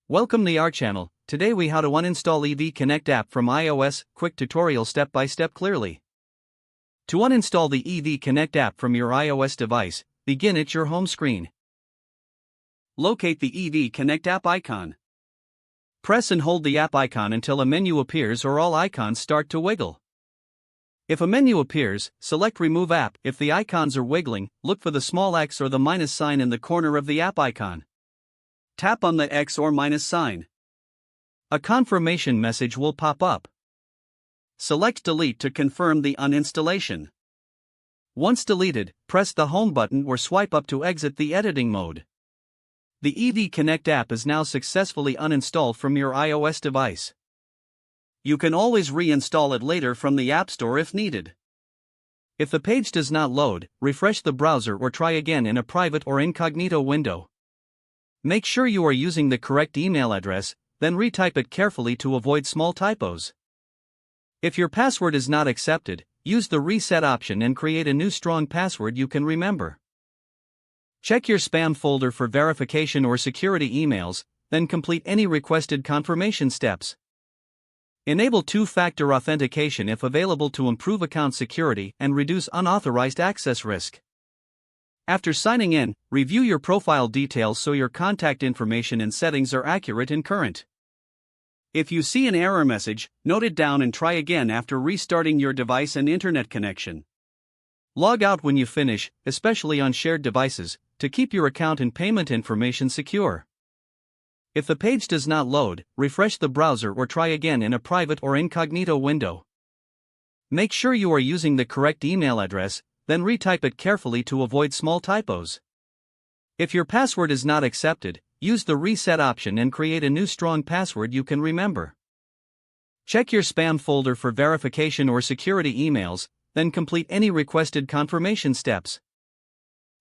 Welcome to our channel. Today we how to uninstall EV Connect app from iOS, quick tutorial step by step clearly. To uninstall the EV Connect app from your iOS device, begin at your home screen. Locate the EV Connect app icon. Press and hold the app icon until a menu appears or all icons start to wiggle. If a menu appears, select Remove App. If the icons are wiggling, look for the small X or the minus sign in the corner of the app icon. Tap on the X or minus sign. A confirmation message will pop up. Select Delete to confirm the uninstallation. Once deleted, press the Home button or swipe up to exit the editing mode. The EV Connect app is now successfully uninstalled from your iOS device. You can always reinstall it later from the App Store if needed. If the page does not load, refresh the browser or try again in a private or incognito window. Make sure you are using the correct email address, then retype it carefully to avoid small typos. If your password is not accepted, use the reset option and create a new strong password you can remember. Check your spam folder for verification or security emails, then complete any requested confirmation steps. Enable two-factor authentication if available to improve account security and reduce unauthorized access risk. After signing in, review your profile details so your contact information and settings are accurate and current. If you see an error message, note it down and try again after restarting your device and internet connection. Log out when you finish, especially on shared devices, to keep your account and payment information secure. If the page does not load, refresh the browser or try again in a private or incognito window. Make sure you are using the correct email address, then retype it carefully to avoid small typos. If your password is not accepted, use the reset option and create a new strong password you can remember. Check your spam folder for verification or security emails, then complete any requested confirmation steps.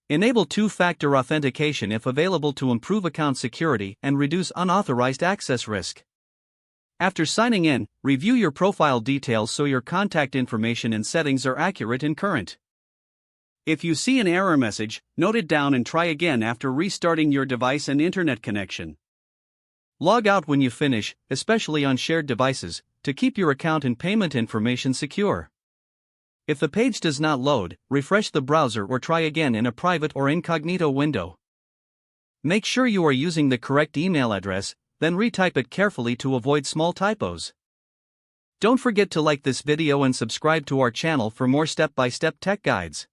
Enable two-factor authentication if available to improve account security and reduce unauthorized access risk. After signing in, review your profile details so your contact information and settings are accurate and current. If you see an error message, note it down and try again after restarting your device and internet connection. Log out when you finish, especially on shared devices, to keep your account and payment information secure. If the page does not load, refresh the browser or try again in a private or incognito window. Make sure you are using the correct email address, then retype it carefully to avoid small typos. Don't forget to like this video and subscribe to our channel for more step-by-step tech guides.